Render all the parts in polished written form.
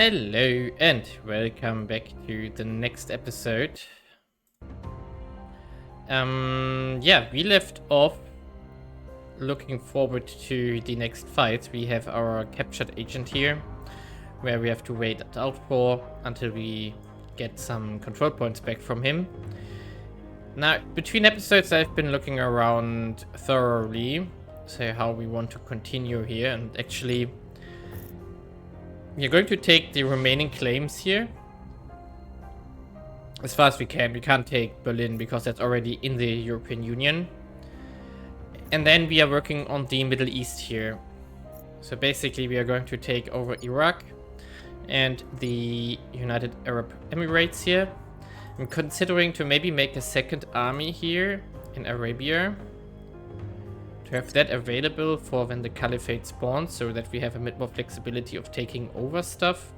Hello and welcome back to the next episode. Yeah, we left off looking forward to the next fight. We have our captured agent here, where we have to wait it out for until we get some control points back from him. Now, between episodes, I've been looking around thoroughly, so how we want to continue here, and actually we're going to take the remaining claims here as far as we can. We can't take Berlin because that's already in the European Union. And then we are working on the Middle East here. So basically we are going to take over Iraq and the United Arab Emirates here. I'm considering to maybe make a second army here in Arabia, to have that available for when the Caliphate spawns, so that we have a bit more flexibility of taking over stuff.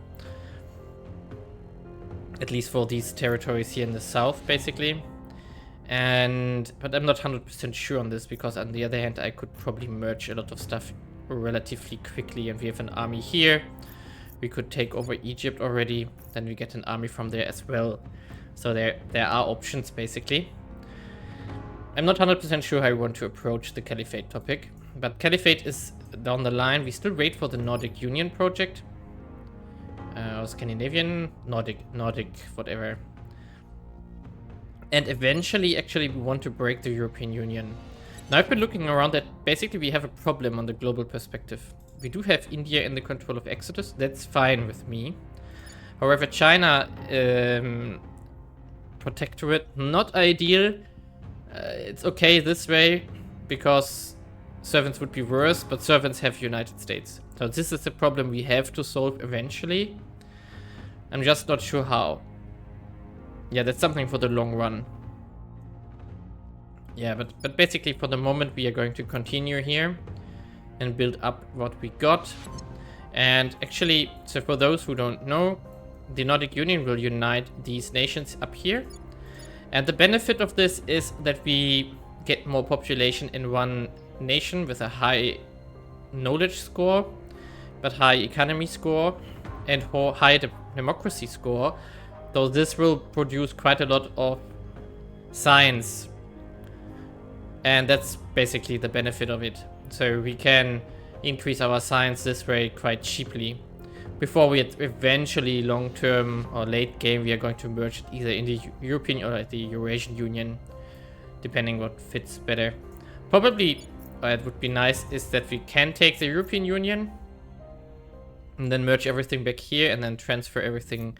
At least for these territories here in the south, basically. But I'm not 100% sure on this, because on the other hand, I could probably merge a lot of stuff relatively quickly, and we have an army here. We could take over Egypt already, then we get an army from there as well. So there are options, basically. I'm not 100% sure how I want to approach the Caliphate topic, but Caliphate is down the line. We still wait for the Nordic Union project. Or Scandinavian, Nordic, whatever. And eventually, actually, we want to break the European Union. Now, I've been looking around that basically we have a problem on the global perspective. We do have India in the control of Exodus. That's fine with me. However, China, protectorate, not ideal. It's okay this way, because servants would be worse, but servants have United States. So this is the problem we have to solve eventually. I'm just not sure how. Yeah, that's something for the long run. Yeah, but basically for the moment we are going to continue here and build up what we got. And actually, so for those who don't know, the Nordic Union will unite these nations up here. And the benefit of this is that we get more population in one nation with a high knowledge score, but high economy score, and high democracy score. So this will produce quite a lot of science. And that's basically the benefit of it. So we can increase our science this way quite cheaply. Before we eventually long-term or late game, we are going to merge it either in the European or the Eurasian Union, depending what fits better. Probably, it would be nice, is that we can take the European Union and then merge everything back here and then transfer everything,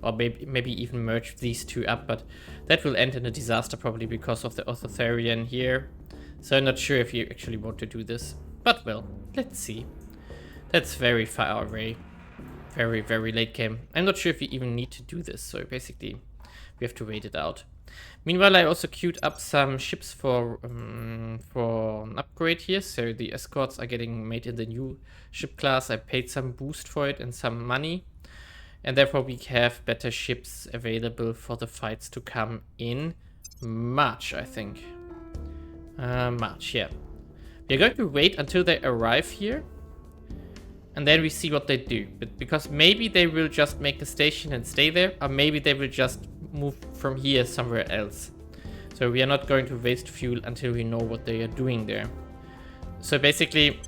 or maybe even merge these two up, but that will end in a disaster probably because of the authoritarian here. So I'm not sure if you actually want to do this, but well, let's see. That's very far away. Very, very late game. I'm not sure if we even need to do this, so basically we have to wait it out. Meanwhile, I also queued up some ships for an upgrade here, so the escorts are getting made in the new ship class. I paid some boost for it and some money, and therefore we have better ships available for the fights to come in March, I think. March, yeah. We're going to wait until they arrive here, and then we see what they do. But because maybe they will just make a station and stay there, or maybe they will just move from here somewhere else. So we are not going to waste fuel until we know what they are doing there. So basically,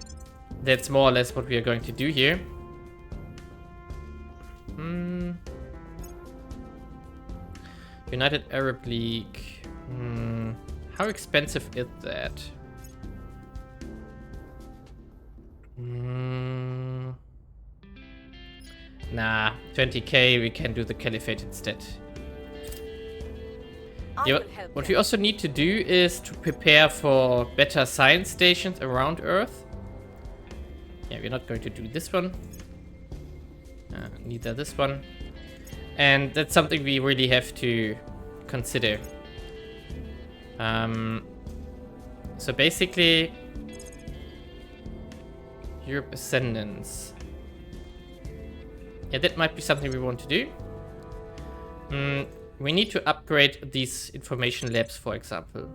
that's more or less what we are going to do here. United Arab League. How expensive is that? Nah, 20k, we can do the Caliphate instead. Yeah, what we also need to do is to prepare for better science stations around Earth. Yeah, we're not going to do this one. Neither this one. And that's something we really have to consider. So basically, Europe Ascendance. Yeah, that might be something we want to do. We need to upgrade these information labs, for example.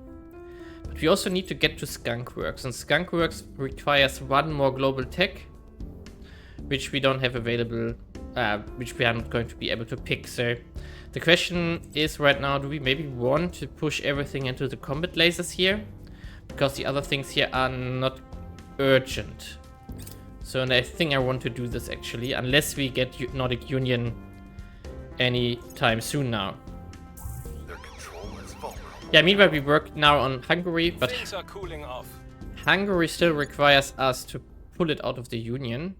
But we also need to get to Skunkworks, and Skunkworks requires one more global tech, which we don't have available which we are not going to be able to pick. So the question is right now, do we maybe want to push everything into the combat lasers here? Because the other things here are not urgent. So and I think I want to do this actually, unless we get Nordic Union anytime soon now. Yeah, meanwhile we work now on Hungary, but Things are cooling off. Hungary still requires us to pull it out of the Union,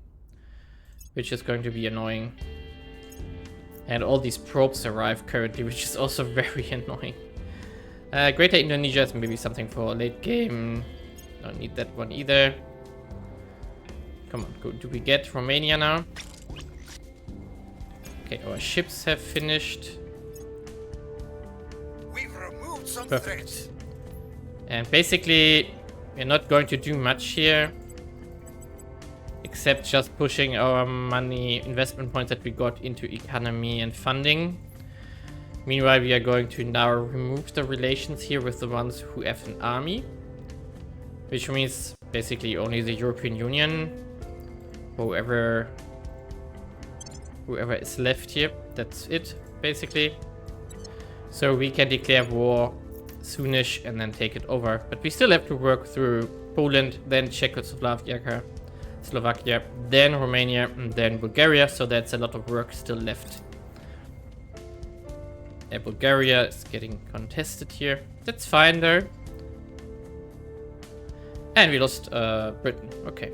which is going to be annoying. And all these probes arrive currently, which is also very annoying. Greater Indonesia is maybe something for late game. Don't need that one either. Come on, go. Do we get Romania now? Okay, our ships have finished. We've removed some Perfect. threats. And basically, we're not going to do much here. Except just pushing our money, investment points that we got into economy and funding. Meanwhile, we are going to now remove the relations here with the ones who have an army. Which means basically only the European Union. Whoever is left here, that's it, basically. So we can declare war soonish and then take it over. But we still have to work through Poland, then Czechoslovakia, then Romania, and then Bulgaria. So that's a lot of work still left. Bulgaria is getting contested here. That's fine though. And we lost Britain. Okay.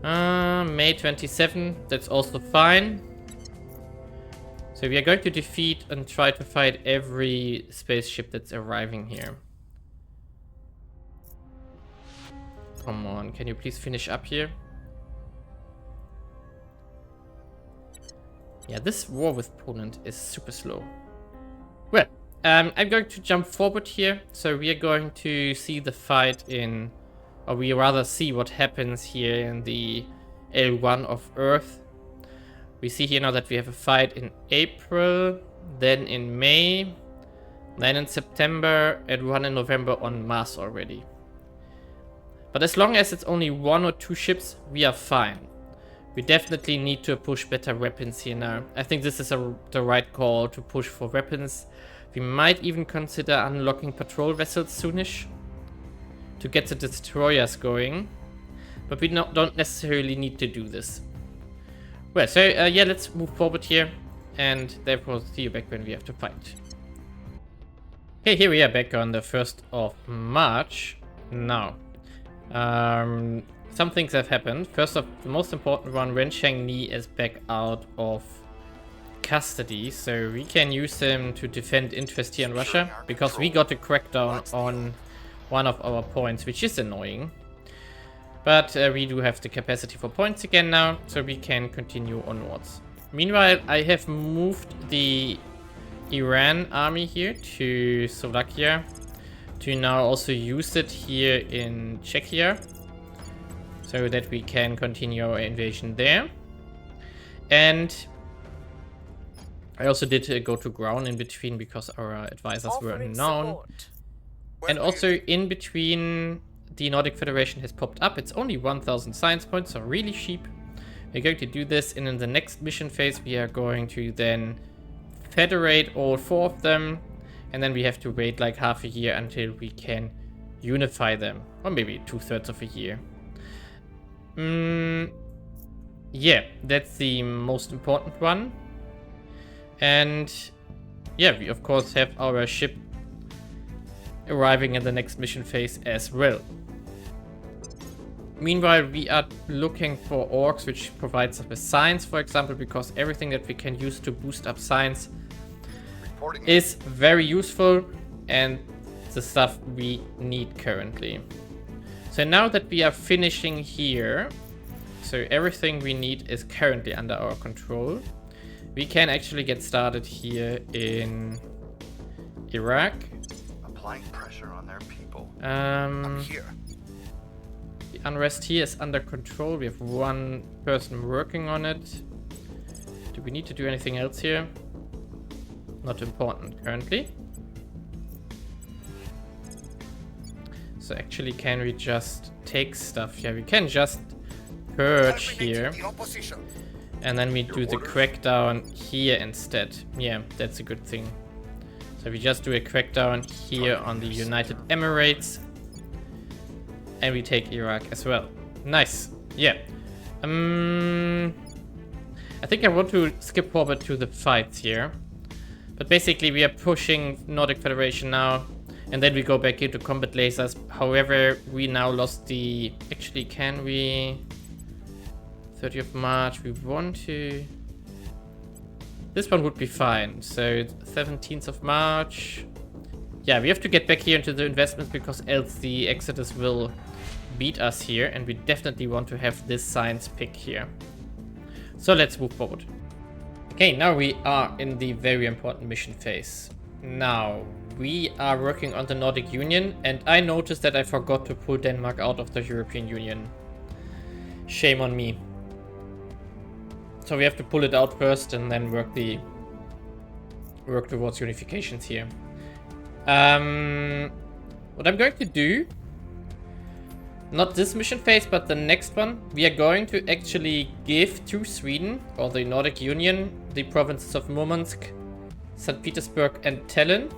May 27. That's also fine. So we are going to defeat and try to fight every spaceship that's arriving here. Come on, can you please finish up here? Yeah, this war with Poland is super slow. Well, I'm going to jump forward here. So we are going to see the fight in, or we rather see what happens here in the L1 of Earth. We see here now that we have a fight in April, then in May, then in September, and one in November on Mars already. But as long as it's only 1 or 2 ships, we are fine. We definitely need to push better weapons here now. I think this is the right call to push for weapons. We might even consider unlocking patrol vessels soonish to get the destroyers going. But we don't necessarily need to do this. Well, so yeah, let's move forward here. And therefore see you back when we have to fight. Okay, here we are back on the 1st of March. Now, some things have happened. First of the most important one, Ren Shangni is back out of custody. So we can use him to defend interest here in Russia. Because we got a crackdown on one of our points, which is annoying. But we do have the capacity for points again now, so we can continue onwards. Meanwhile, I have moved the Iran army here to Slovakia to now also use it here in Czechia so that we can continue our invasion there. And I also did go to ground in between because our advisors were unknown. And also in between, the Nordic Federation has popped up. It's only 1000 science points, so really cheap. We're going to do this, and in the next mission phase we are going to then federate all 4 of them, and then we have to wait like half a year until we can unify them, or maybe 2/3 of a year. Yeah, that's the most important one. And yeah, we of course have our ship arriving in the next mission phase as well. Meanwhile, we are looking for orcs, which provides us with science, for example, because everything that we can use to boost up science is very useful and the stuff we need currently. So now that we are finishing here, so everything we need is currently under our control, we can actually get started here in Iraq. Applying pressure on their people. Here. The unrest here is under control. We have 1 person working on it. Do we need to do anything else here? Not important currently. So actually, can we just take stuff? Yeah, we can just purge here. And then we do the crackdown here instead. Yeah, that's a good thing. So we just do a crackdown here on the United Emirates. And we take Iraq as well. Nice. Yeah. I think I want to skip forward to the fights here. But basically we are pushing Nordic Federation now. And then we go back into combat lasers. However, we now lost the... Actually, can we... 30th of March, we want to... This one would be fine. So 17th of March. Yeah, we have to get back here into the investments because else the Exodus will beat us here. And we definitely want to have this science pick here. So let's move forward. Okay, now we are in the very important mission phase. Now, we are working on the Nordic Union. And I noticed that I forgot to pull Denmark out of the European Union. Shame on me. So we have to pull it out first and then work towards unifications here. What I'm going to do, not this mission phase, but the next one, we are going to actually give to Sweden, or the Nordic Union, the provinces of Murmansk, St. Petersburg and Tallinn.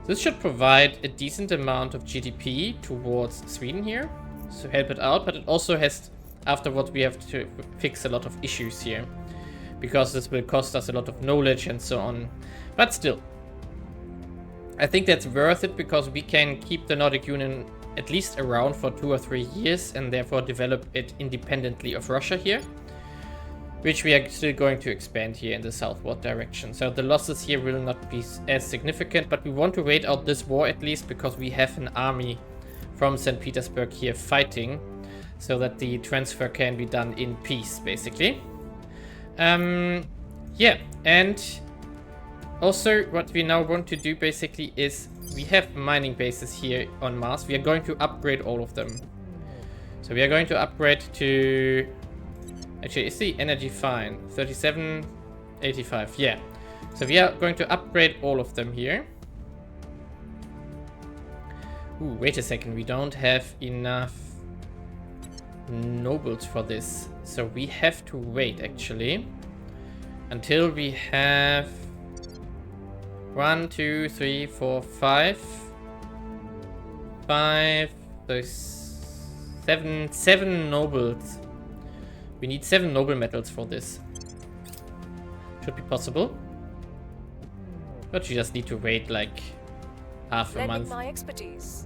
This should provide a decent amount of GDP towards Sweden here, so help it out, but it also has... Afterwards, we have to fix a lot of issues here, because this will cost us a lot of knowledge and so on. But still, I think that's worth it, because we can keep the Nordic Union at least around for 2 or 3 years and therefore develop it independently of Russia here, which we are still going to expand here in the southward direction. So the losses here will not be as significant, but we want to wait out this war at least, because we have an army from St. Petersburg here fighting, so that the transfer can be done in peace, basically. Yeah, and also what we now want to do basically is we have mining bases here on Mars. We are going to upgrade all of them. So we are going to upgrade to... Actually, is the energy fine? 3785, yeah. So we are going to upgrade all of them here. Ooh, wait a second, we don't have enough nobles for this, so we have to wait actually until we have 1, 2, 3, 4, 5, there's 7 nobles. We need 7 noble metals for this. Should be possible, but you just need to wait like half a month. My expertise.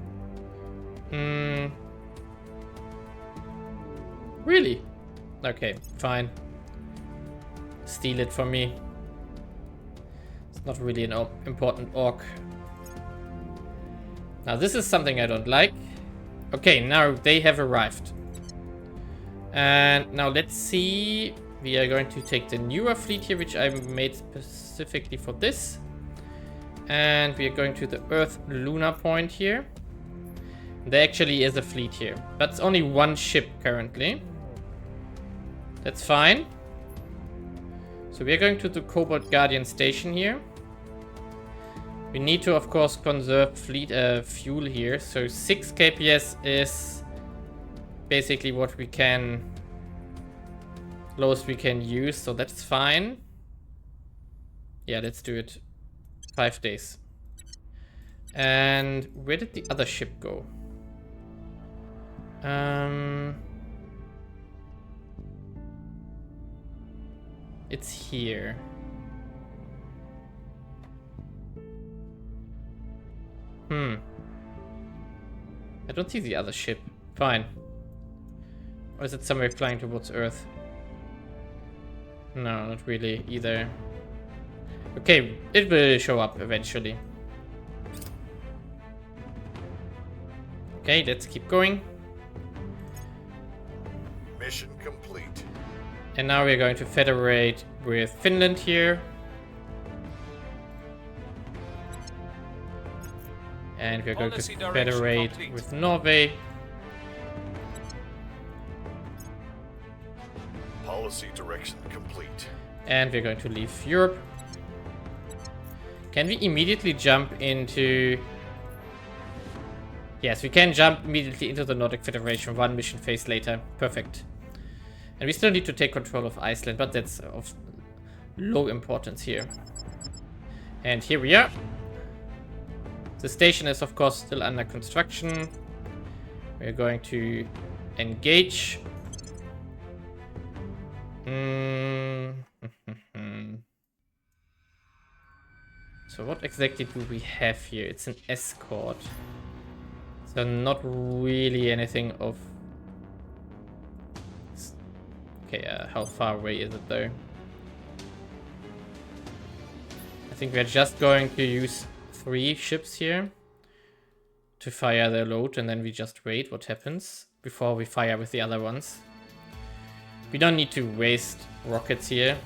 Really? Okay, fine. Steal it from me. It's not really an important orc. Now this is something I don't like. Okay, now they have arrived. And now let's see. We are going to take the newer fleet here, which I made specifically for this. And we are going to the Earth Lunar Point here. There actually is a fleet here, but it's only 1 ship currently. That's fine. So we are going to the Cobalt Guardian station here. We need to, of course, conserve fleet fuel here. So 6 KPS is basically what we can... lowest we can use, so that's fine. Yeah, let's do it. 5 days. And where did the other ship go? It's here. I don't see the other ship. Fine. Or is it somewhere flying towards Earth? No, not really either. Okay, it will show up eventually. Okay, let's keep going. Mission complete. And now we're going to federate with Finland here. And we're going to federate with Norway. Policy direction complete. And we're going to leave Europe. Can we immediately jump into... Yes, we can jump immediately into the Nordic Federation 1 mission phase later. Perfect. And we still need to take control of Iceland, but that's of low importance here. And here we are. The station is, of course, still under construction. We're going to engage. So what exactly do we have here? It's an escort. So not really anything of... Okay, how far away is it though? I think we're just going to use 3 ships here to fire their load, and then we just wait what happens before we fire with the other ones. We don't need to waste rockets here.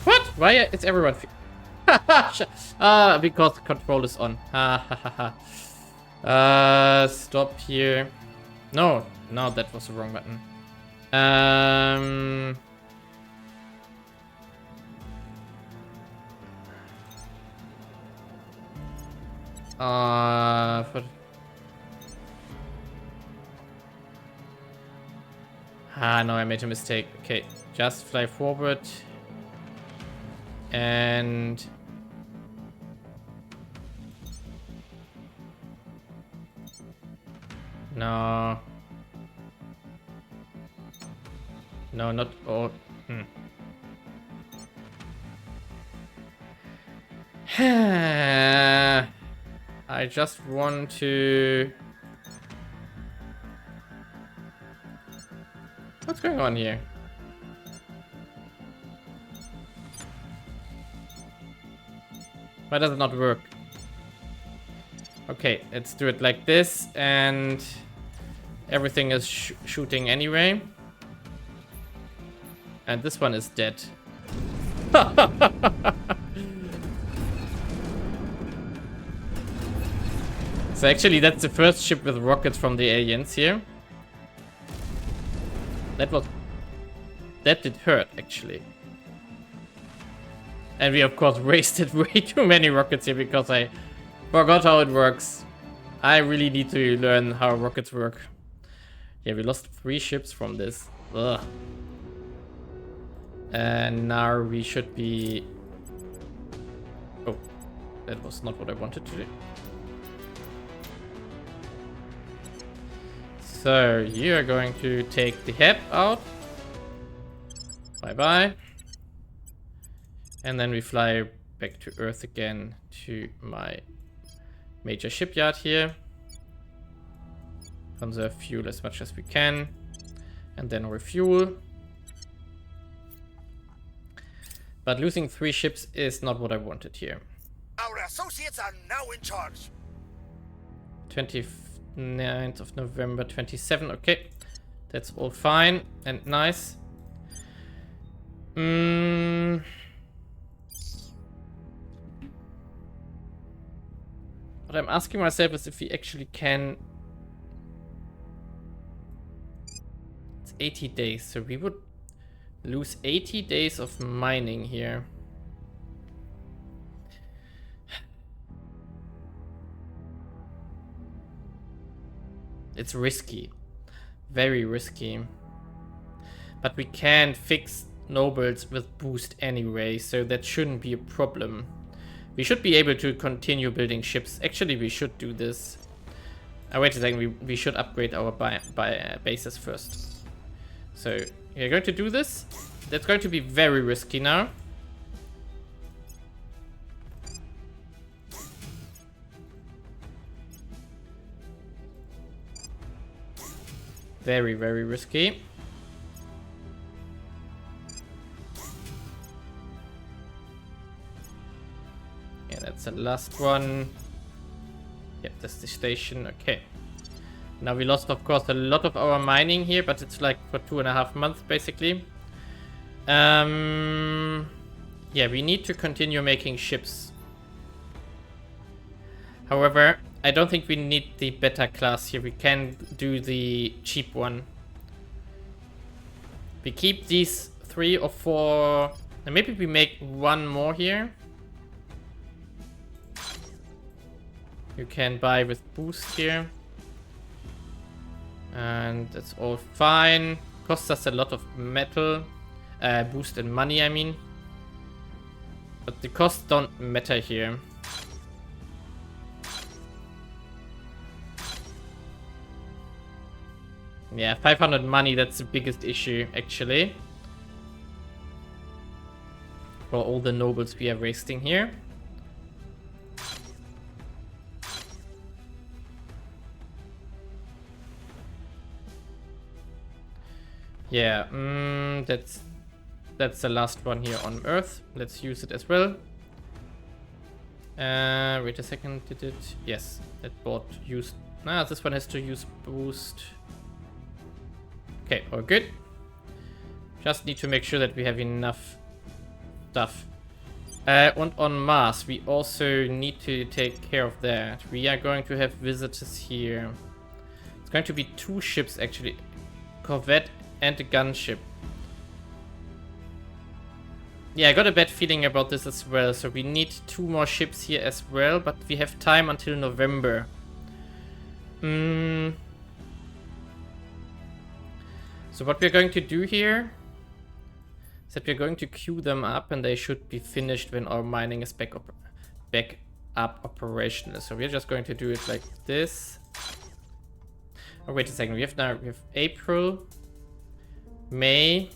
What? Why is everyone... because control is on. Stop here. No, that was the wrong button. No, I made a mistake. Okay, just fly forward. And... No. No, not all. I just want to... What's going on here? Why does it not work? Okay, let's do it like this, and everything is shooting anyway. And this one is dead. So actually that's the first ship with rockets from the aliens here. That did hurt, actually. And we of course wasted way too many rockets here because I forgot how it works. I really need to learn how rockets work. Yeah, we lost 3 ships from this. Ugh. And now we should be... Oh, that was not what I wanted to do. So, you are going to take the HEP out. Bye-bye. And then we fly back to Earth again to my major shipyard here. Conserve fuel as much as we can. And then refuel. But losing 3 ships is not what I wanted here. Our associates are now in charge. 29th of November 27. Okay. That's all fine and nice. What I'm asking myself is if we actually can... It's 80 days, so we would lose 80 days of mining here. It's risky. Very risky. But we can fix nobles with boost anyway, so that shouldn't be a problem. We should be able to continue building ships. Actually, we should do this. Wait a second, we should upgrade our bases first. So, we're going to do this. That's going to be very risky now. Very, very risky. Yeah, that's the last one. Yep, that's the station. Okay. Now we lost, of course, a lot of our mining here, but it's like for 2.5 months, basically. Yeah, we need to continue making ships. However, I don't think we need the beta class here. We can do the cheap one. We keep these 3 or 4, and maybe we make 1 more here. You can buy with boost here. And that's all fine. Costs us a lot of metal. Boost in money, I mean. But the costs don't matter here. Yeah, 500 money, that's the biggest issue, actually. For all the nobles we are wasting here. Yeah, that's the last one here on Earth. Let's use it as well. Wait a second, did it? Yes, it bought used. Ah, this one has to use boost. Okay, all good. Just need to make sure that we have enough stuff. And on Mars, we also need to take care of that. We are going to have visitors here. It's going to be 2 ships, actually. Corvette and a gunship. Yeah, I got a bad feeling about this as well. So we need 2 more ships here as well. But we have time until November. So what we're going to do here is that we're going to queue them up, and they should be finished when our mining is back up operational. So we're just going to do it like this. Oh, wait a second. We have April, May,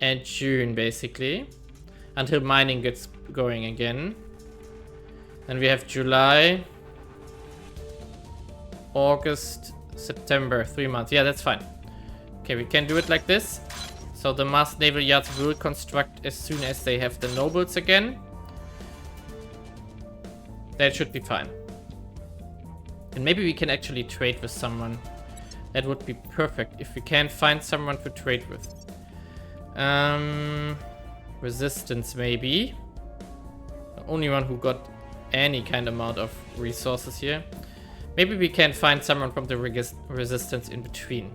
and June, basically, until mining gets going again. Then we have July, August, September, 3 months. Yeah, that's fine. Okay, we can do it like this. So the Mars naval yards will construct as soon as they have the nobles again. That should be fine. And maybe we can actually trade with someone. That would be perfect if we can find someone to trade with. Resistance, maybe. The only one who got any kind of amount of resources here. Maybe we can find someone from the resistance in between.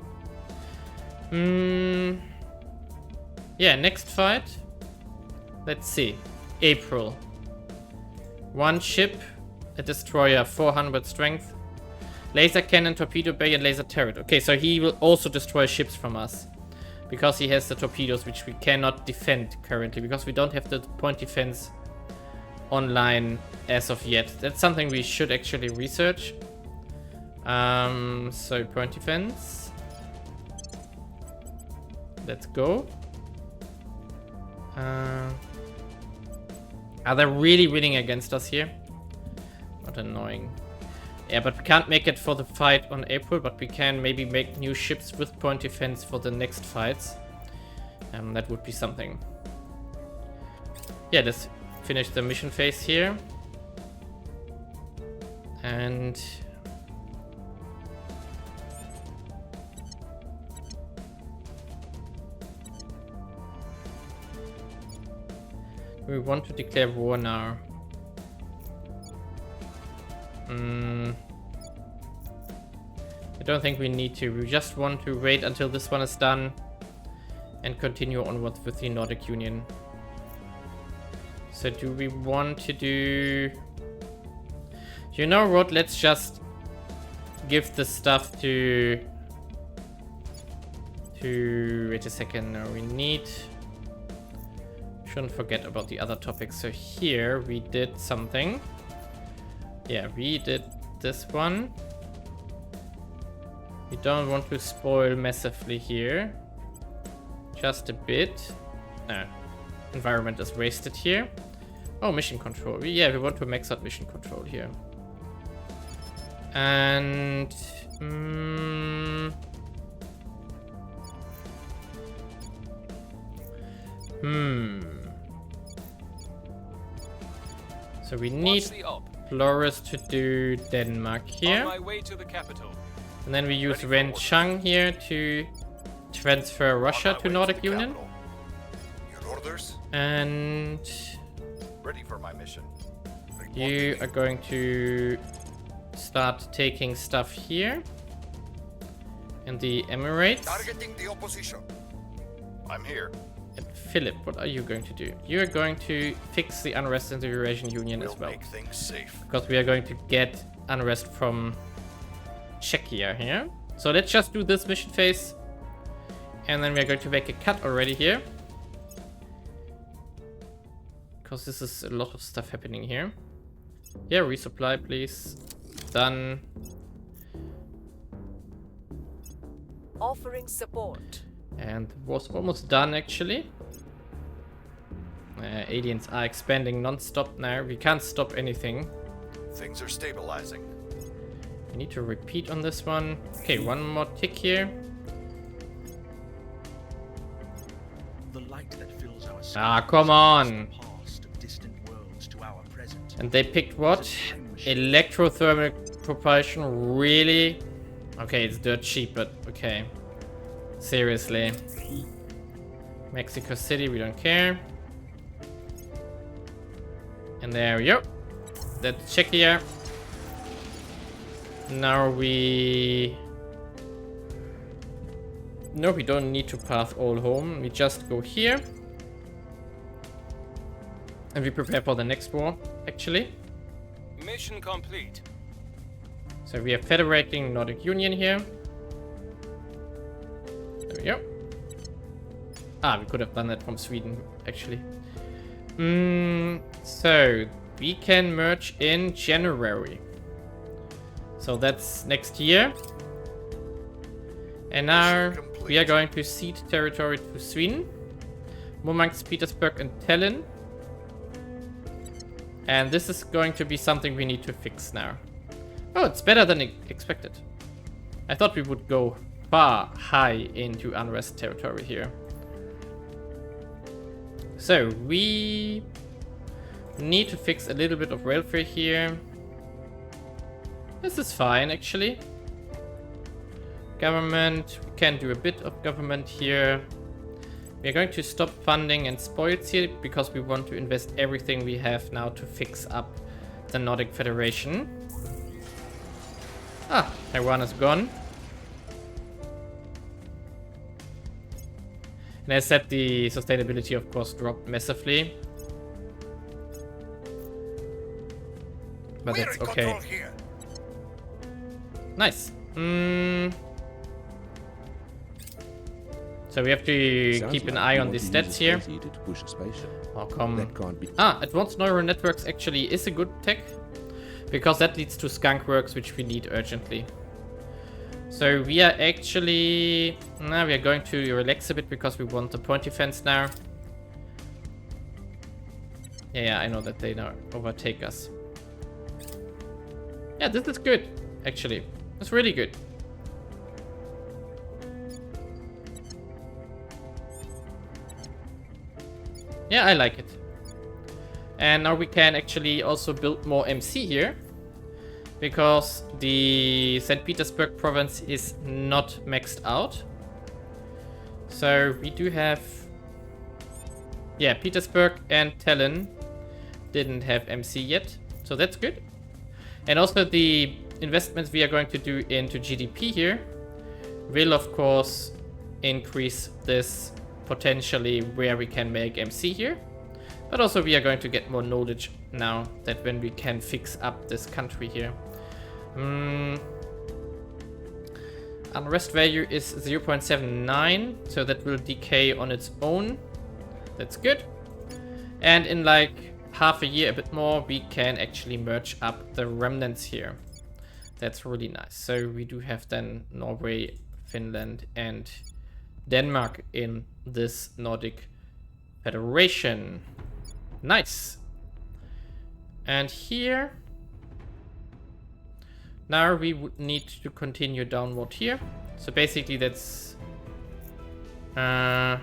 Yeah, next fight. Let's see. April. 1 ship, a destroyer, 400 strength. Laser cannon, torpedo bay, and laser turret. Okay, so he will also destroy ships from us. Because he has the torpedoes, which we cannot defend currently. Because we don't have the point defense online as of yet. That's something we should actually research. So point defense. Let's go. Are they really winning against us here? What annoying. Yeah, but we can't make it for the fight on April, but we can maybe make new ships with point defense for the next fights. That would be something. Yeah, let's finish the mission phase here. And we want to declare war now. I don't think we need to. We just want to wait until this one is done and continue onwards with the Nordic Union. So do we want to do... You know what? Let's just give the stuff to... Wait a second. No, we need... Shouldn't forget about the other topics. So here we did something. Yeah, we did this one. We don't want to spoil massively here. Just a bit. No. Environment is wasted here. Oh, mission control. Yeah, we want to max out mission control here. And... So we need Flores to do Denmark here. On my way to the capital. And then we use Ren Chang here to transfer Russia to Nordic Union. Your orders? And Ready for my mission. you are going to start taking stuff here in the Emirates. Targeting the opposition. I'm here. And Philip, what are you going to do? You're going to fix the unrest in the Eurasian Union as well. Make things safe. Because we are going to get unrest from Czechia here. So let's just do this mission phase. And then we are going to make a cut already here. Because this is a lot of stuff happening here. Yeah, resupply please. Done. Offering support. And was almost done actually. Aliens are expanding non-stop now. We can't stop anything. Things are stabilizing. I need to repeat on this one. Okay, one more tick here. The light that fills our Ah, come on. past of distant worlds to our present. And they picked what? Electrothermal propulsion, really? Okay, it's dirt cheap, but okay. Seriously. Mexico City, we don't care. And there we go. That's Czechia. Now we... No, we don't need to pass all home. We just go here. And we prepare for the next war, actually. Mission complete. So we are federating Nordic Union here. There we go. Ah, we could have done that from Sweden, actually. So we can merge in January. So that's next year. And now we are going to cede territory to Sweden, Murmansk, Petersburg, and Tallinn. And this is going to be something we need to fix now. Oh, it's better than expected. I thought we would go far high into unrest territory here. So we need to fix a little bit of welfare here. This is fine, actually. Government, we can do a bit of government here. We're going to stop funding and spoils here because we want to invest everything we have now to fix up the Nordic Federation. Ah, Taiwan is gone. And as said, the sustainability of course dropped massively. But that's okay. Nice. So we have to keep an eye on the stats here. Oh, come. Ah, advanced neural networks actually is a good tech. Because that leads to skunk works, which we need urgently. So we are actually... Now we are going to relax a bit because we want the point defense now. Yeah, I know that they now overtake us. Yeah, this is good, actually. It's really good. Yeah, I like it. And now we can actually also build more MC here. Because the St. Petersburg province is not maxed out. So we do have... Yeah, Petersburg and Tallinn didn't have MC yet. So that's good. And also the investments we are going to do into GDP here will of course increase this potentially where we can make MC here. But also we are going to get more knowledge now that when we can fix up this country here. Unrest value is 0.79, so that will decay on its own. That's good. And in like half a year, a bit more, we can actually merge up the remnants here. That's really nice. So we do have then Norway, Finland, and Denmark in this Nordic Federation. Nice. And here, now we would need to continue downward here. So basically that's... wait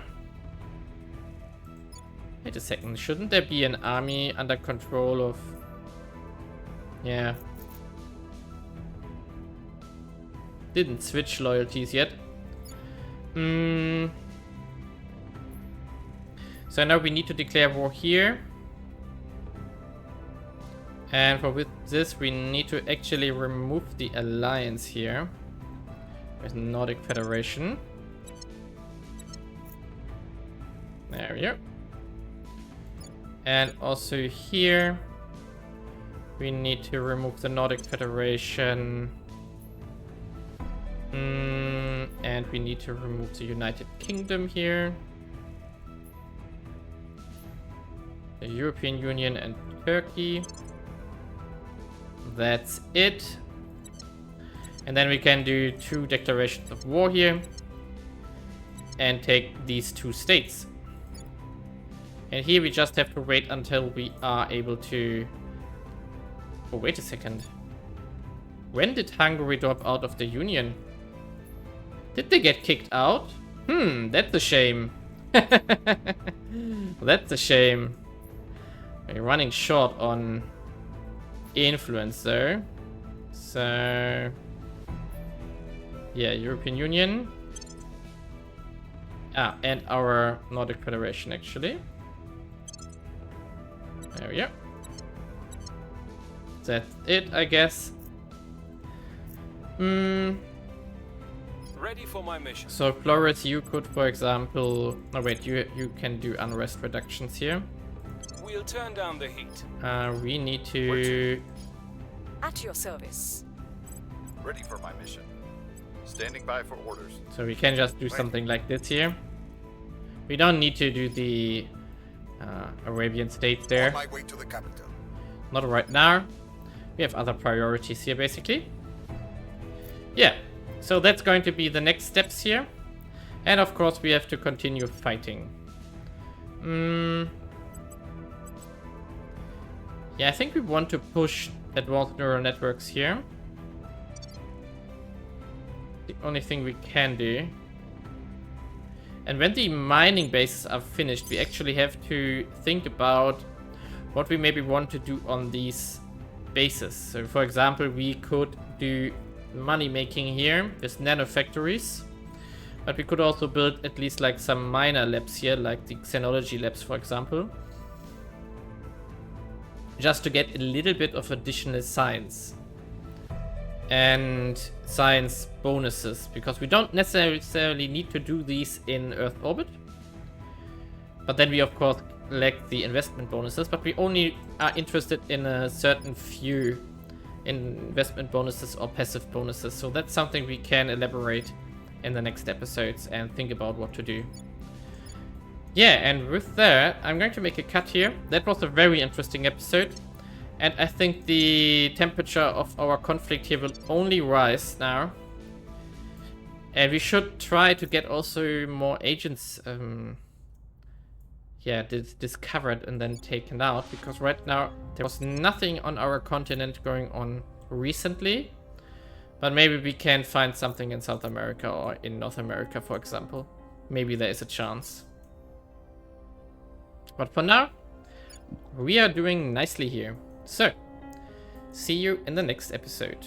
a second, shouldn't there be an army under control of... Yeah. Didn't switch loyalties yet. So now we need to declare war here. And for with this we need to actually remove the alliance here with Nordic Federation. There we go. And also here, we need to remove the Nordic Federation. And we need to remove the United Kingdom here. The European Union and Turkey. That's it. And then we can do 2 declarations of war here. And take these 2 states. And here we just have to wait until we are able to... Oh, wait a second. When did Hungary drop out of the Union? Did they get kicked out? That's a shame. That's a shame. We're running short on influence there. So... yeah, European Union. Ah, and our Nordic Federation, actually. There we go. That's it, I guess. Ready for my mission. So, Flores, you could, for example... Oh, wait, you can do unrest reductions here. We'll turn down the heat. We need to... At your service. Ready for my mission. Standing by for orders. So we can just do something like this here. We don't need to do the Arabian states there. On my way to the capital. Not right now. We have other priorities here, basically. Yeah, so that's going to be the next steps here. And of course we have to continue fighting. Yeah, I think we want to push advanced neural networks here. The only thing we can do. And when the mining bases are finished, we actually have to think about what we maybe want to do on these bases. So for example, we could do money making here with nano factories, but we could also build at least like some minor labs here, like the xenology labs, for example, just to get a little bit of additional science and science bonuses, because we don't necessarily need to do these in Earth orbit, but then we of course lack the investment bonuses, but we only are interested in a certain few investment bonuses or passive bonuses. So that's something we can elaborate in the next episodes and think about what to do. Yeah, and with that, I'm going to make a cut here. That was a very interesting episode. And I think the temperature of our conflict here will only rise now. And we should try to get also more agents discovered and then taken out. Because right now, there was nothing on our continent going on recently. But maybe we can find something in South America or in North America, for example. Maybe there is a chance. But for now, we are doing nicely here. So, see you in the next episode.